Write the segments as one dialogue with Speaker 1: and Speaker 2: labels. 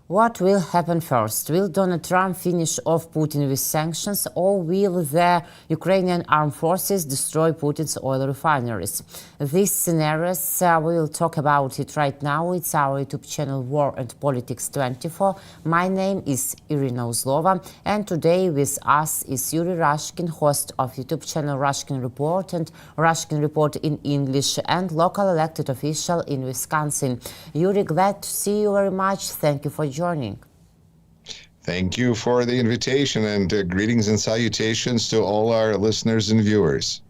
Speaker 1: What will happen first? Will Donald Trump finish off Putin with sanctions, or will the Ukrainian armed forces destroy Putin's oil refineries? These scenarios, we will talk about it right now. It's our YouTube channel War and Politics 24. My name is Irina Uzlova, and today with us is Yuri Rashkin, host of YouTube channel Rashkin Report and Rashkin Report in English, and local elected official in Wisconsin. Yuri, glad to see you very much. Thank you for joining.
Speaker 2: Thank you for the invitation, and greetings and salutations to all our listeners and viewers.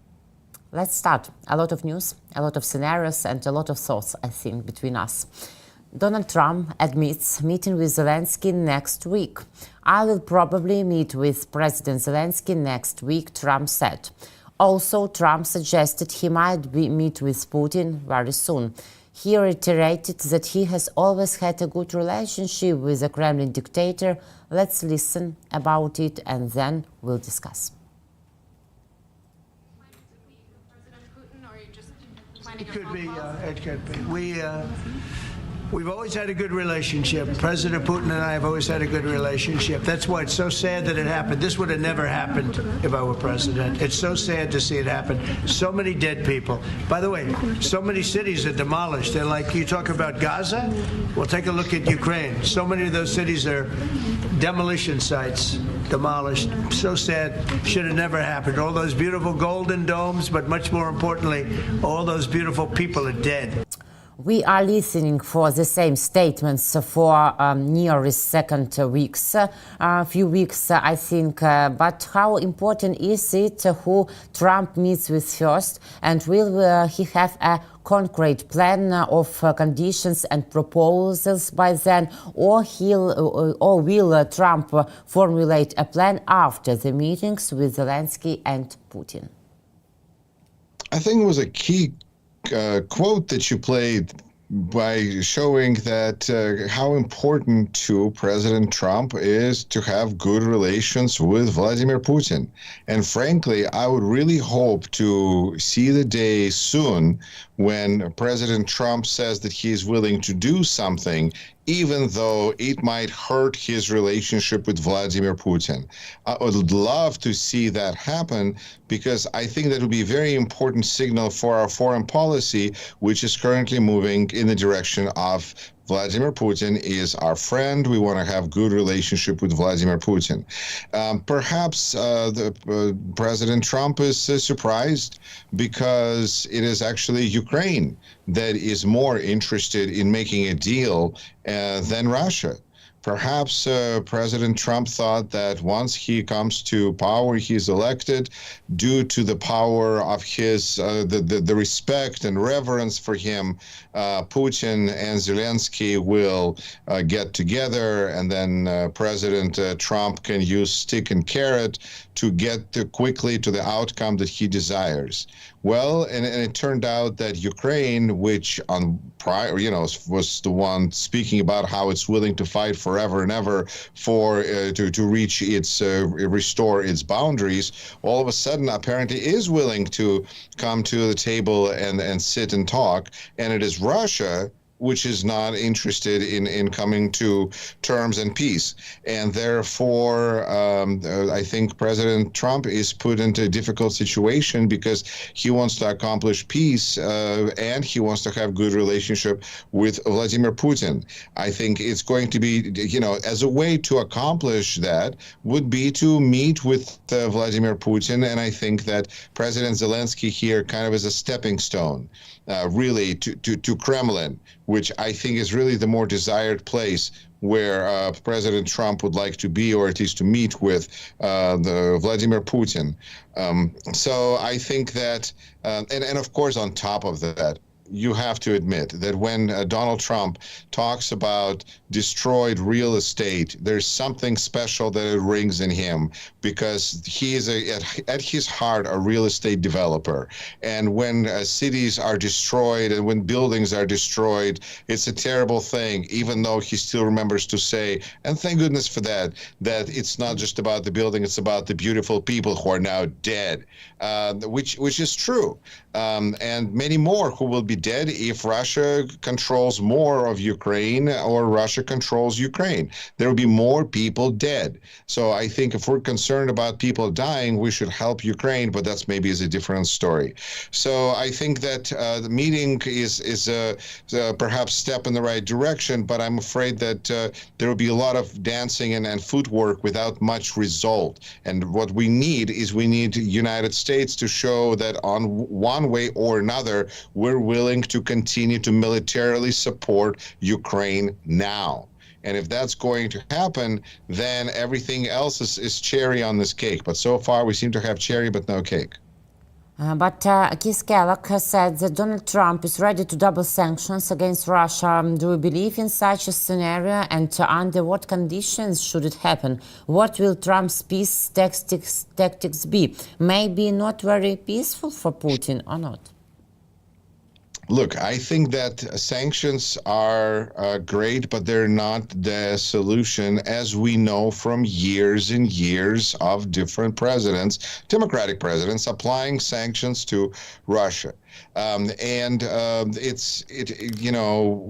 Speaker 1: Let's start. A lot of news, a lot of scenarios, and a lot of thoughts, I think, between us. Donald Trump admits meeting with Zelenskyy next week. I will probably meet with President Zelenskyy next week, Trump said. Also, Trump suggested he might meet with Putin very soon. He reiterated that he has always had a good relationship with the Kremlin dictator. Let's listen about it and then we'll discuss.
Speaker 3: It could be. It could be. We've always had a good relationship. President Putin and I have always had a good relationship. That's why it's so sad that it happened. This would have never happened if I were president. It's so sad to see it happen. So many dead people. By the way, so many cities are demolished. They're like, you talk about Gaza? Well, take a look at Ukraine. So many of those cities are demolition sites, demolished. So sad. Should have never happened. All those beautiful golden domes, but much more importantly, all those beautiful people are dead.
Speaker 1: We are listening for the same statements for nearly second weeks, a few weeks, I think. But how important is it who Trump meets with first? And will he have a concrete plan of conditions and proposals by then? Or will Trump formulate a plan after the meetings with Zelenskyy and Putin?
Speaker 2: I think it was a key quote that you played by showing that how important to President Trump is to have good relations with Vladimir Putin. And frankly, I would really hope to see the day soon when President Trump says that he is willing to do something, even though it might hurt his relationship with Vladimir Putin. I would love to see that happen, because I think that would be a very important signal for our foreign policy, which is currently moving in the direction of Vladimir Putin is our friend. We want to have good relationship with Vladimir Putin. Perhaps President Trump is surprised because it is actually Ukraine that is more interested in making a deal than Russia. Perhaps President Trump thought that once he comes to power, he's elected, due to the power of his, the respect and reverence for him, Putin and Zelenskyy will get together, and then President Trump can use stick and carrot to get quickly to the outcome that he desires. Well, and it turned out that Ukraine, which on prior, was the one speaking about how it's willing to fight forever and ever for to reach its restore its boundaries, all of a sudden apparently is willing to come to the table and sit and talk, and it is Russia which is not interested in coming to terms and peace. And therefore, I think President Trump is put into a difficult situation because he wants to accomplish peace and he wants to have good relationship with Vladimir Putin. I think it's going to be, as a way to accomplish that would be to meet with Vladimir Putin. And I think that President Zelenskyy here kind of is a stepping stone, really, to Kremlin, which I think is really the more desired place where President Trump would like to be, or at least to meet with the Vladimir Putin. So I think that, and of course, on top of that, you have to admit that when Donald Trump talks about destroyed real estate, there's something special that it rings in him, because he is at his heart a real estate developer. And when cities are destroyed and when buildings are destroyed, it's a terrible thing, even though he still remembers to say, and thank goodness for that it's not just about the building, it's about the beautiful people who are now dead, which is true. And many more who will be be dead if Russia controls more of Ukraine or Russia controls Ukraine. There will be more people dead. So I think if we're concerned about people dying, we should help Ukraine, but that's maybe is a different story. So I think that the meeting is perhaps step in the right direction, but I'm afraid that there will be a lot of dancing and footwork without much result. And what we need is we need the United States to show that on one way or another, we're willing to continue to militarily support Ukraine now. And if that's going to happen, then everything else is cherry on this cake. But so far, we seem to have cherry but no cake.
Speaker 1: But Keith Kellogg has said that Donald Trump is ready to double sanctions against Russia. Do you believe in such a scenario, and under what conditions should it happen? What will Trump's peace tactics be? Maybe not very peaceful for Putin or not?
Speaker 2: Look, I think that sanctions are great, but they're not the solution, as we know from years and years of different presidents, Democratic presidents, applying sanctions to Russia.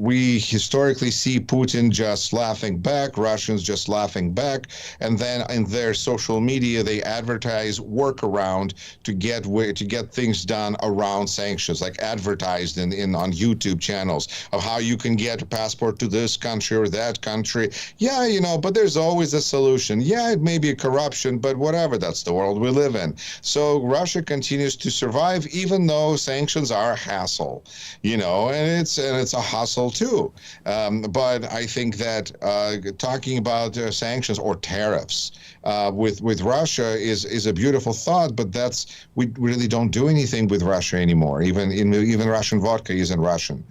Speaker 2: We historically see Putin just laughing back, Russians just laughing back, and then in their social media they advertise workaround to get things done around sanctions, like advertised on YouTube channels of how you can get a passport to this country or that country. Yeah, but there's always a solution. Yeah, it may be corruption, but whatever, that's the world we live in. So Russia continues to survive, even though sanctions are a hassle, and it's a hustle too. But I think that talking about sanctions or tariffs with Russia is a beautiful thought, but we really don't do anything with Russia anymore. Even Russian vodka isn't Russian,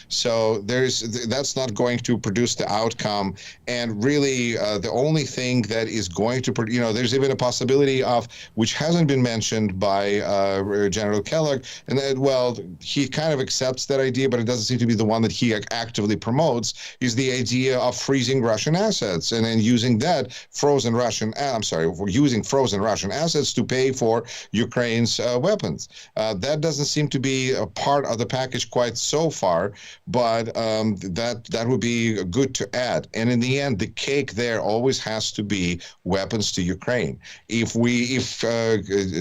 Speaker 2: so that's not going to produce the outcome. And really, the only thing that is going to, there's even a possibility of, which hasn't been mentioned by General Kellogg, and that, he kind of accepts that idea, but it doesn't seem to be the one that he actively promotes, is the idea of freezing Russian assets and then using frozen Russian assets to pay for Ukraine's weapons. That doesn't seem to be a part of the package quite so far, but that would be good to add. And in the end, the cake there always has to be weapons to Ukraine. If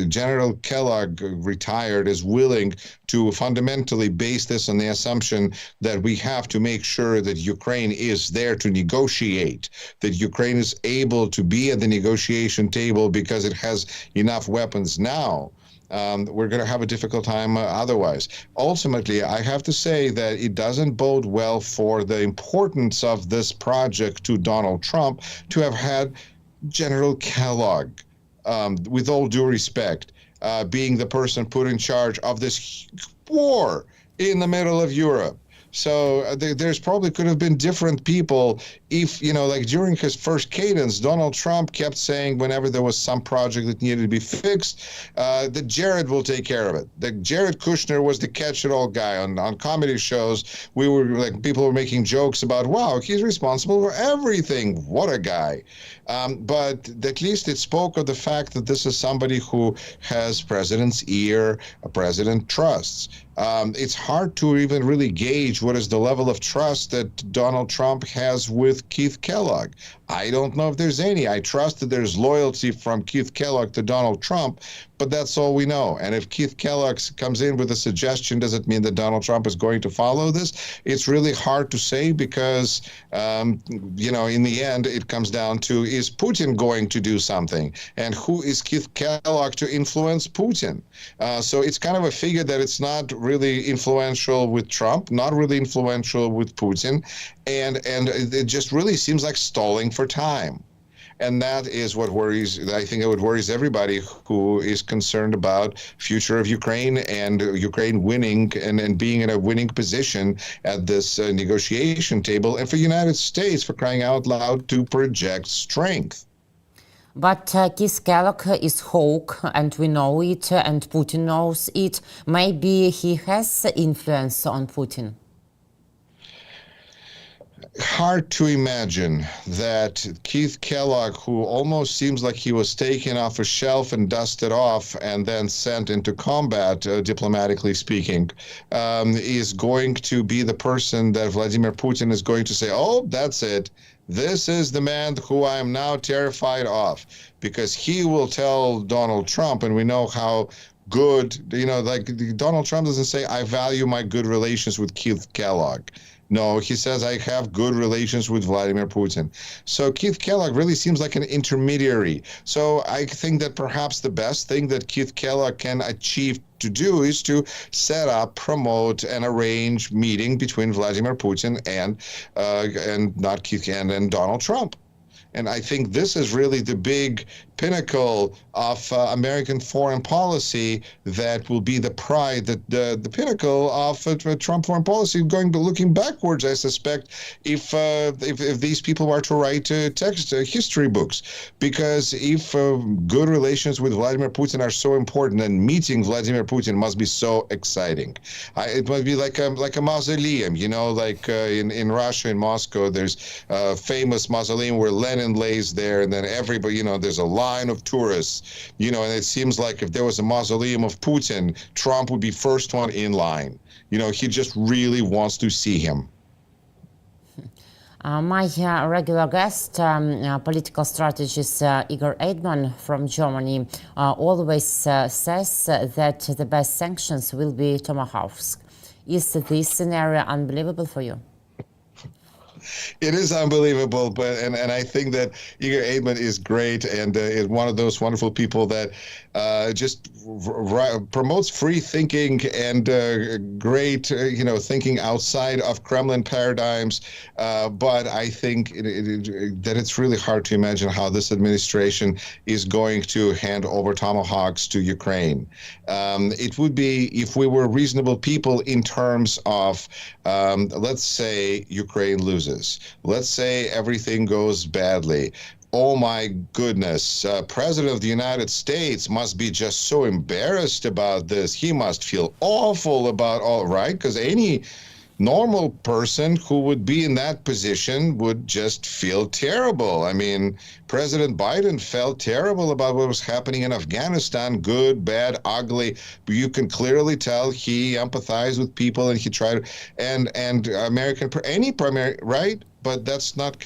Speaker 2: General Kellogg, retired, is willing to fundamentally base this on the assumption that we have to make sure that Ukraine is there to negotiate, that Ukraine is able to be at the negotiation table because it has enough weapons now, we're going to have a difficult time otherwise. Ultimately, I have to say that it doesn't bode well for the importance of this project to Donald Trump to have had General Kellogg, with all due respect, being the person put in charge of this war in the middle of Europe. So there's probably could have been different people if, like during his first cadence, Donald Trump kept saying whenever there was some project that needed to be fixed, that Jared will take care of it. That Jared Kushner was the catch-it-all guy on comedy shows. People were making jokes about, wow, he's responsible for everything. What a guy. But at least it spoke of the fact that this is somebody who has president's ear, a president trusts. It's hard to even really gauge what is the level of trust that Donald Trump has with Keith Kellogg. I don't know if there's any. I trust that there's loyalty from Keith Kellogg to Donald Trump, but that's all we know. And if Keith Kellogg comes in with a suggestion, does it mean that Donald Trump is going to follow this? It's really hard to say because, in the end, it comes down to, is Putin going to do something? And who is Keith Kellogg to influence Putin? So it's kind of a figure that it's not really influential with Trump, not really influential with Putin, and it just really seems like stalling for time. And that is what worries, I think it would worries everybody who is concerned about future of Ukraine and Ukraine winning and being in a winning position at this negotiation table, and for the United States, for crying out loud, to project strength.
Speaker 1: But Keith Kellogg is hawk, and we know it, and Putin knows it. Maybe he has influence on Putin.
Speaker 2: hard to imagine that Keith Kellogg, who almost seems like he was taken off a shelf and dusted off and then sent into combat, diplomatically speaking, is going to be the person that Vladimir Putin is going to say, oh, that's it. This is the man who I am now terrified of, because he will tell Donald Trump, and we know how good, like Donald Trump doesn't say, I value my good relations with Keith Kellogg. No, he says, I have good relations with Vladimir Putin. So Keith Kellogg really seems like an intermediary. So I think that perhaps the best thing that Keith Kellogg can achieve to do is to set up, promote, and arrange meeting between Vladimir Putin and not Keith and Donald Trump. And I think this is really the big pinnacle of American foreign policy that will be the pride, the pinnacle of Trump foreign policy looking backwards, I suspect, if these people were to write history books. Because if good relations with Vladimir Putin are so important, then meeting Vladimir Putin must be so exciting. It must be like a mausoleum, like in Russia, in Moscow, there's a famous mausoleum where Lenin lays there, and then everybody, there's a line of tourists, and it seems like if there was a mausoleum of Putin, Trump would be first one in line. He just really wants to see him.
Speaker 1: My regular guest, political strategist Igor Eidman from Germany, always says that the best sanctions will be tomahawks. Is this scenario unbelievable for you?
Speaker 2: It is unbelievable, but and I think that Igor Eidman is great and is one of those wonderful people that just promotes free thinking and great, thinking outside of Kremlin paradigms. But I think that it's really hard to imagine how this administration is going to hand over tomahawks to Ukraine. It would be if we were reasonable people in terms of, let's say, Ukraine loses. Let's say everything goes badly. Oh my goodness, President of the United States must be just so embarrassed about this. He must feel awful about all, right? Because any normal person who would be in that position would just feel terrible. I mean, President Biden felt terrible about what was happening in Afghanistan, good, bad, ugly. But you can clearly tell he empathized with people and he tried, and any primary, right? But that's not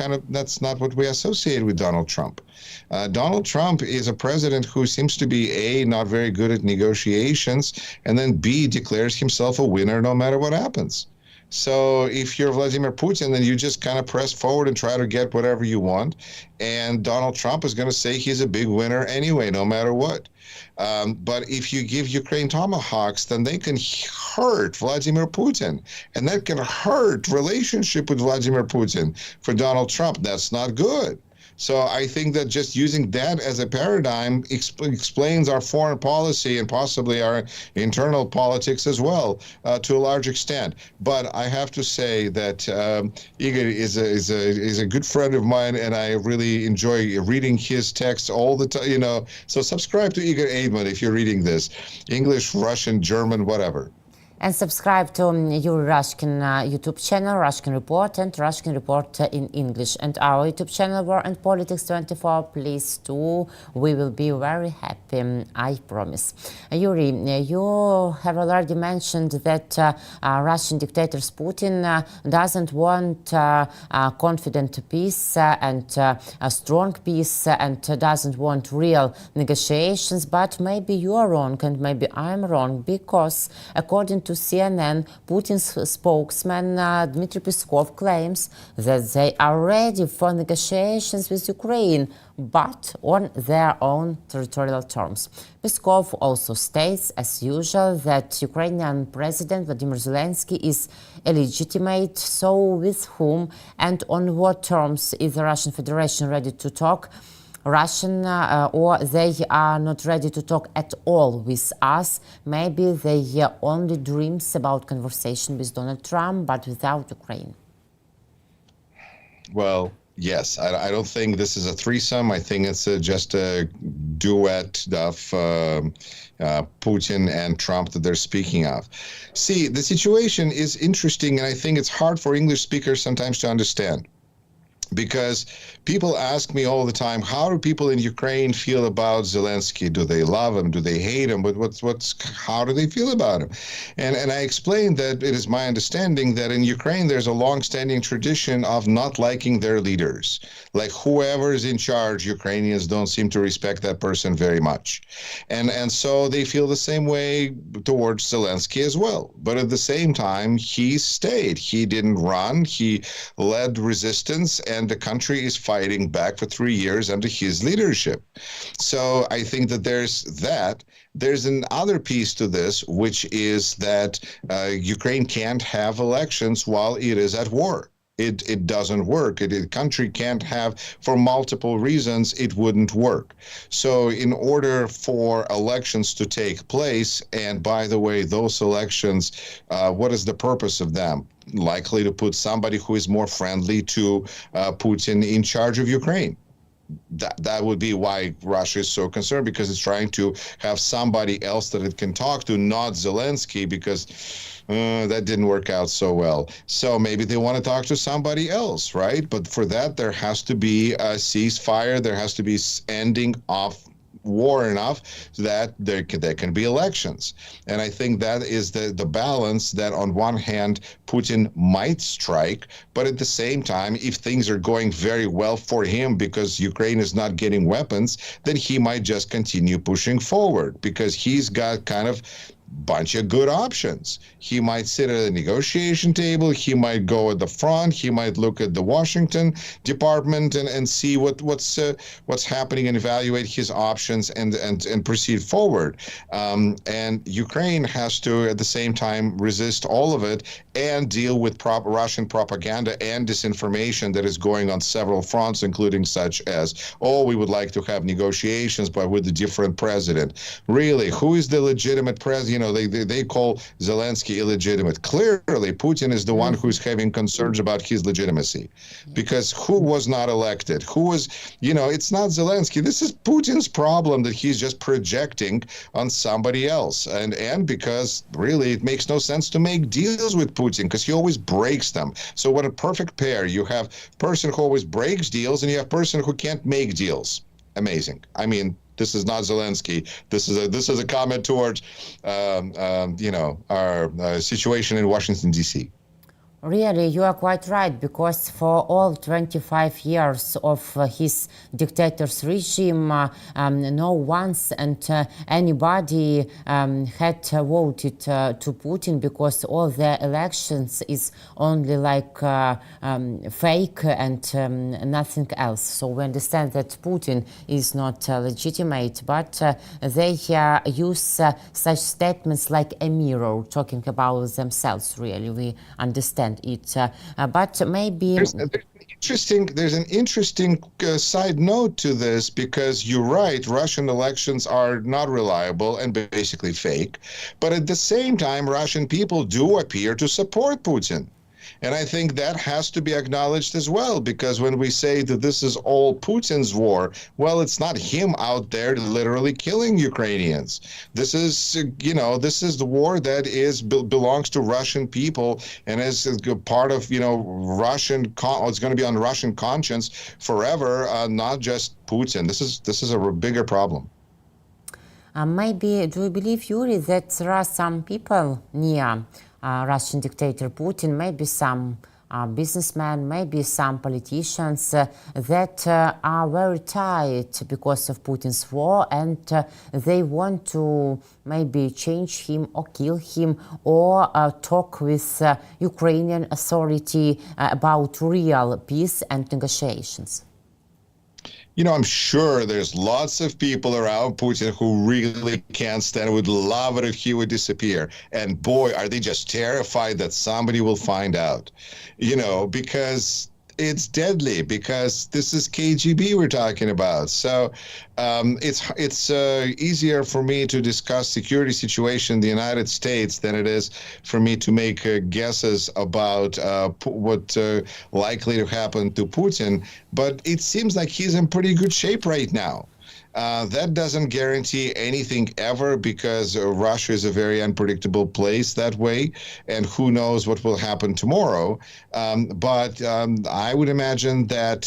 Speaker 2: what we associate with Donald Trump. Donald Trump is a president who seems to be A, not very good at negotiations, and then B, declares himself a winner no matter what happens. So if you're Vladimir Putin, then you just kind of press forward and try to get whatever you want. And Donald Trump is going to say he's a big winner anyway, no matter what. But if you give Ukraine tomahawks, then they can hurt Vladimir Putin. And that can hurt relationship with Vladimir Putin. For Donald Trump, that's not good. So I think that just using that as a paradigm explains our foreign policy and possibly our internal politics as well, to a large extent. But I have to say that Igor is a good friend of mine, and I really enjoy reading his texts all the time. So subscribe to Igor Eidman if you're reading this, English, Russian, German, whatever.
Speaker 1: And subscribe to Yuri Rashkin YouTube channel, Rashkin Report, and Rashkin Report in English. And our YouTube channel, War and Politics 24, please do. We will be very happy, I promise. Yuri, you have already mentioned that Russian dictator Putin doesn't want confident peace and a strong peace and doesn't want real negotiations. But maybe you are wrong and maybe I'm wrong, because according to CNN, Putin's spokesman Dmitry Peskov claims that they are ready for negotiations with Ukraine, but on their own territorial terms. Peskov also states, as usual, that Ukrainian President Volodymyr Zelenskyy is illegitimate. So with whom and on what terms is the Russian Federation ready to talk? Russian or they are not ready to talk at all with us. Maybe they only dreams about conversation with Donald Trump, but without Ukraine.
Speaker 2: Well, yes, I don't think this is a threesome. I think it's just a duet of Putin and Trump that they're speaking of. See, the situation is interesting, and I think it's hard for English speakers sometimes to understand. Because people ask me all the time, how do people in Ukraine feel about Zelenskyy? Do they love him? Do they hate him? But how do they feel about him? And I explained that it is my understanding that in Ukraine there's a long-standing tradition of not liking their leaders. Like whoever is in charge, Ukrainians don't seem to respect that person very much. And so they feel the same way towards Zelenskyy as well. But at the same time, he stayed. He didn't run. He led resistance, and the country is fighting back for 3 years under his leadership. So I think that there's that. There's another piece to this, which is that Ukraine can't have elections while it is at war. It doesn't work. The country can't have, for multiple reasons, it wouldn't work. So in order for elections to take place, and by the way, those elections, what is the purpose of them? Likely to put somebody who is more friendly to Putin in charge of Ukraine. That would be why Russia is so concerned, because it's trying to have somebody else that it can talk to, not Zelenskyy, because that didn't work out so well. So maybe they want to talk to somebody else, right? But for that, there has to be a ceasefire. There has to be ending of war enough so that there can be elections. And I think that is the balance that on one hand Putin might strike, but at the same time, if things are going very well for him because Ukraine is not getting weapons, then he might just continue pushing forward because he's got kind of bunch of good options. He might sit at a negotiation table. He might go at the front. He might look at the Washington department and see what's happening and evaluate his options and proceed forward. And Ukraine has to at the same time resist all of it and deal with Russian propaganda and disinformation that is going on several fronts, including such as, oh, we would like to have negotiations, but with a different president. Really, who is the legitimate president? They call Zelenskyy illegitimate. Clearly, Putin is the one who's having concerns about his legitimacy, because who was not elected? Who was, it's not Zelenskyy. This is Putin's problem that he's just projecting on somebody else. And because really it makes no sense to make deals with Putin because he always breaks them. So what a perfect pair. You have person who always breaks deals and you have person who can't make deals. Amazing. I mean, this is not Zelenskyy. This is a comment towards, our situation in Washington, D.C.
Speaker 1: Really, you are quite right, because for all 25 years of his dictator's regime, no once and anybody had voted to Putin, because all the elections is only like fake and nothing else. So we understand that Putin is not legitimate, but they use such statements like a mirror, talking about themselves, really. We understand it, but maybe
Speaker 2: there's an interesting side note to this, because you're right, Russian elections are not reliable and basically fake, but at the same time Russian people do appear to support Putin. And I think that has to be acknowledged as well, because when we say that this is all Putin's war, well, it's not him out there literally killing Ukrainians. This is, this is the war that belongs to Russian people and is part of, Russian. It's going to be on Russian conscience forever, not just Putin. This is a bigger problem.
Speaker 1: Maybe, do you believe, Yuri, that there are some people near Russian dictator Putin, maybe some businessmen, maybe some politicians that are very tired because of Putin's war, and they want to maybe change him or kill him, or talk with Ukrainian authority about real peace and negotiations?
Speaker 2: I'm sure there's lots of people around Putin who really can't stand, would love it if he would disappear. And boy, are they just terrified that somebody will find out, because it's deadly, because this is KGB we're talking about. So it's easier for me to discuss security situation in the United States than it is for me to make guesses about what likely to happen to Putin. But it seems like he's in pretty good shape right now. That doesn't guarantee anything ever because Russia is a very unpredictable place that way, and who knows what will happen tomorrow. But I would imagine that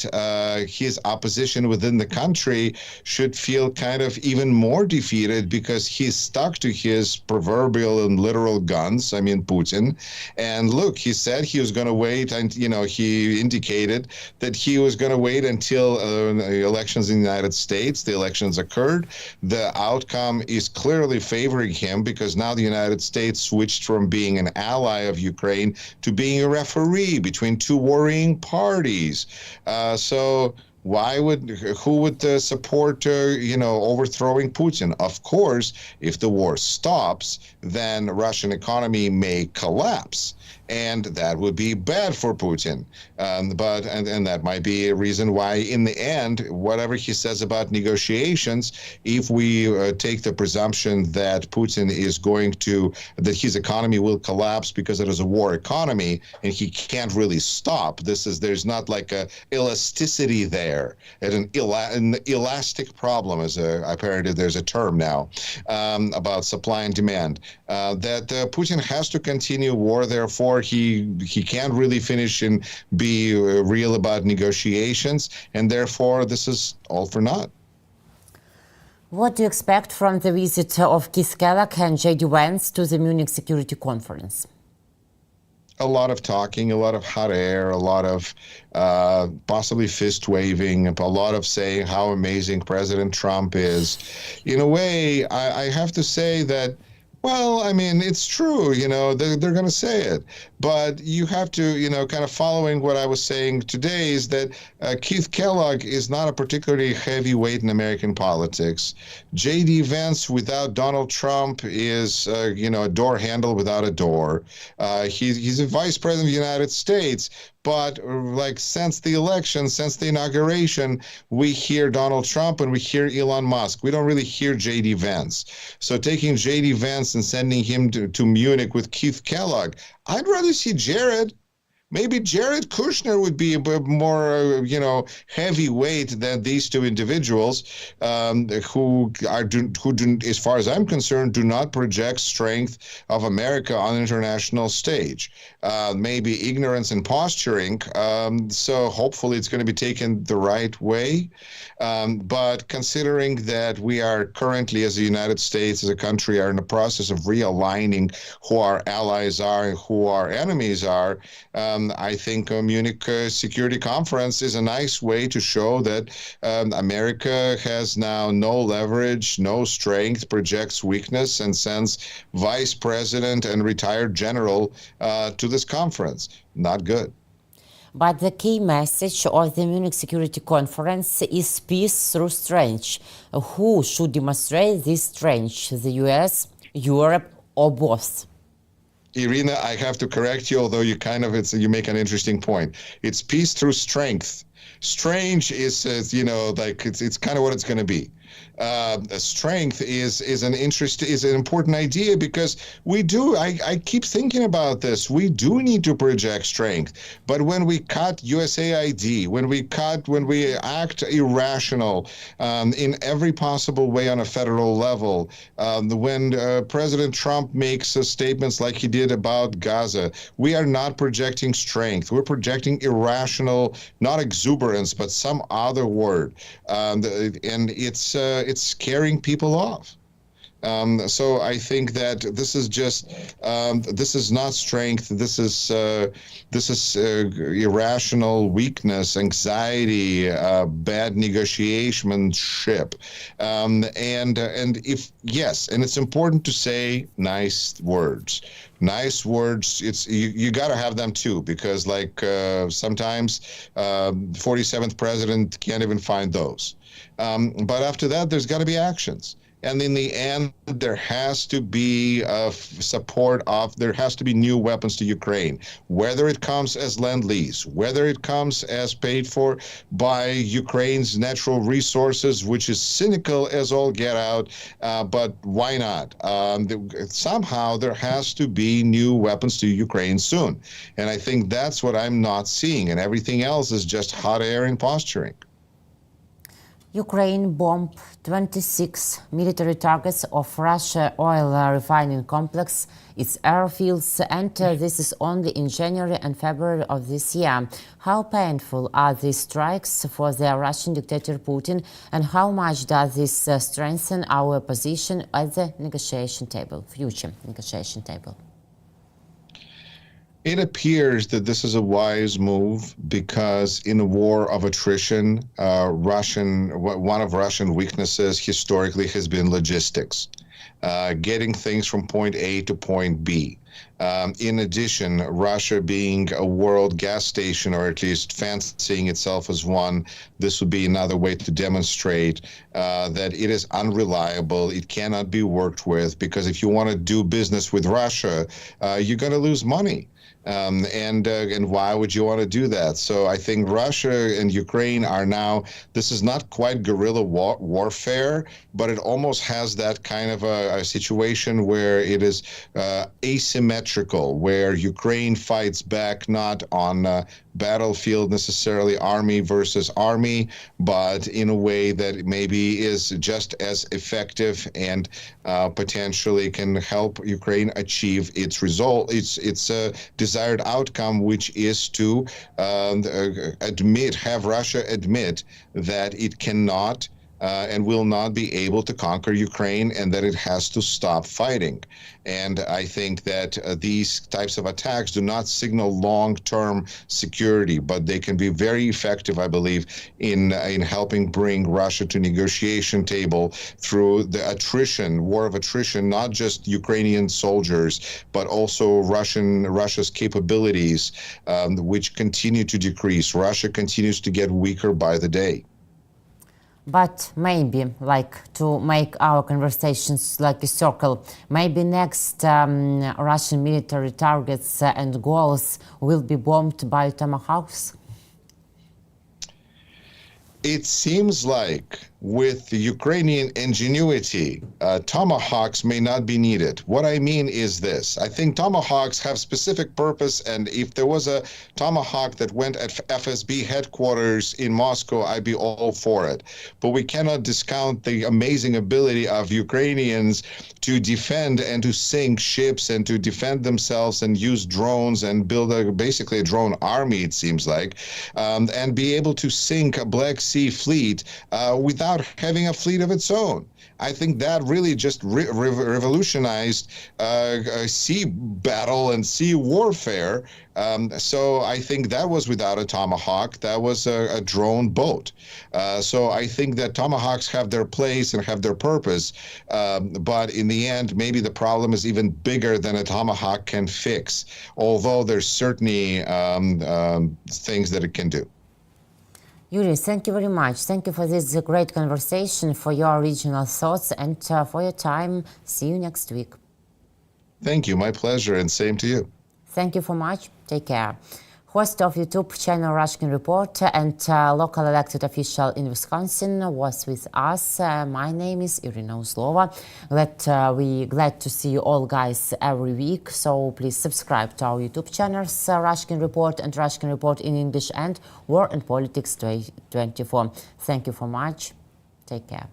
Speaker 2: his opposition within the country should feel kind of even more defeated because he's stuck to his proverbial and literal guns. I mean, Putin. And look, he said he was going to wait, and he indicated that he was going to wait until elections in the United States. The elections occurred. The outcome is clearly favoring him because now the United States switched from being an ally of Ukraine to being a referee between two warring parties. So who would support, overthrowing Putin? Of course, if the war stops, then Russian economy may collapse. And that would be bad for Putin. And that might be a reason why, in the end, whatever he says about negotiations, if we take the presumption that Putin is that his economy will collapse because it is a war economy and he can't really stop. There's not like a elasticity there. An elastic problem apparently there's a term now about supply and demand. That Putin has to continue war, therefore he can't really finish and be real about negotiations, and therefore this is all for naught.
Speaker 1: What do you expect from the visit of Keith Kellogg and J.D. Vance to the Munich Security Conference?
Speaker 2: A lot of talking, a lot of hot air, a lot of possibly fist waving, a lot of saying how amazing President Trump is. In a way, I have to say that, well, I mean, it's true, they're going to say it. But you have to, kind of following what I was saying today is that Keith Kellogg is not a particularly heavyweight in American politics. J.D. Vance without Donald Trump is, a door handle without a door. He's a vice president of the United States. But since the election, since the inauguration, we hear Donald Trump and we hear Elon Musk. We don't really hear J.D. Vance. So taking J.D. Vance and sending him to Munich with Keith Kellogg, I'd rather see Jared. Maybe Jared Kushner would be a bit more, heavyweight than these two individuals who do, as far as I'm concerned, do not project strength of America on the international stage. Maybe ignorance and posturing. So hopefully it's going to be taken the right way. But considering that we are currently, as the United States, as a country, are in the process of realigning who our allies are and who our enemies are, I think a Munich Security Conference is a nice way to show that America has now no leverage, no strength, projects weakness, and sends vice president and retired general to this conference. Not good.
Speaker 1: But the key message of the Munich Security Conference is peace through strength. Who should demonstrate this strength? The US, Europe, or both?
Speaker 2: Irina, I have to correct you, although you make an interesting point. It's peace through strength. Strange is, it's kind of what it's going to be. Strength is an important idea because I keep thinking about this. We do need to project strength, but when we cut USAID, when we act irrational in every possible way on a federal level, when President Trump makes statements like he did about Gaza, we are not projecting strength. We're projecting irrational, not exuberance, but some other word, and it's scaring people off. So I think that this is this is not strength. This is irrational weakness, anxiety, bad negotiationship, and it's important to say nice words. Nice words. You got to have them too, because sometimes 47th president can't even find those. But after that, there's got to be actions. And in the end, there has to be there has to be new weapons to Ukraine, whether it comes as Lend-Lease, whether it comes as paid for by Ukraine's natural resources, which is cynical as all get out, but why not? Somehow there has to be new weapons to Ukraine soon. And I think that's what I'm not seeing. And everything else is just hot air and posturing.
Speaker 1: Ukraine bombed 26 military targets of Russia oil refining complex, its airfields, and this is only in January and February of this year. How painful are these strikes for the Russian dictator Putin, and how much does this strengthen our position at the negotiation table, future negotiation table?
Speaker 2: It appears that this is a wise move because in a war of attrition, one of Russian weaknesses historically has been logistics, getting things from point A to point B. In addition, Russia being a world gas station, or at least fancying itself as one, this would be another way to demonstrate that it is unreliable. It cannot be worked with, because if you want to do business with Russia, you're going to lose money. And why would you want to do that? So I think Russia and Ukraine are now, this is not quite guerrilla warfare, but it almost has that kind of a situation where it is asymmetrical, where Ukraine fights back not on battlefield necessarily army versus army, but in a way that maybe is just as effective and potentially can help Ukraine achieve its result, its desired outcome, which is to have Russia admit that it cannot and will not be able to conquer Ukraine, and that it has to stop fighting. And I think that these types of attacks do not signal long-term security, but they can be very effective, I believe, in helping bring Russia to negotiation table through the war of attrition, not just Ukrainian soldiers, but also Russia's capabilities, which continue to decrease. Russia continues to get weaker by the day.
Speaker 1: But maybe, to make our conversations like a circle, maybe next Russian military targets and goals will be bombed by tomahawks?
Speaker 2: It seems like with the Ukrainian ingenuity, tomahawks may not be needed. What I mean is this. I think tomahawks have specific purpose, and if there was a tomahawk that went at FSB headquarters in Moscow, I'd be all for it. But we cannot discount the amazing ability of Ukrainians to defend and to sink ships and to defend themselves and use drones and build basically a drone army, it seems like, and be able to sink a Black Sea fleet without having a fleet of its own. I think that really just revolutionized sea battle and sea warfare. So I think that was without a tomahawk. That was a drone boat. So I think that tomahawks have their place and have their purpose. But in the end, maybe the problem is even bigger than a tomahawk can fix, although there's certainly things that it can do.
Speaker 1: Yuri, thank you very much. Thank you for this great conversation, for your original thoughts, and for your time. See you next week.
Speaker 2: Thank you. My pleasure, and same to you.
Speaker 1: Thank you so much. Take care. Host of YouTube channel Rashkin Report and local elected official in Wisconsin was with us. My name is Irina Uzlova. We're glad to see you all guys every week. So please subscribe to our YouTube channels, Rashkin Report and Rashkin Report in English and War and Politics 24. Thank you so much. Take care.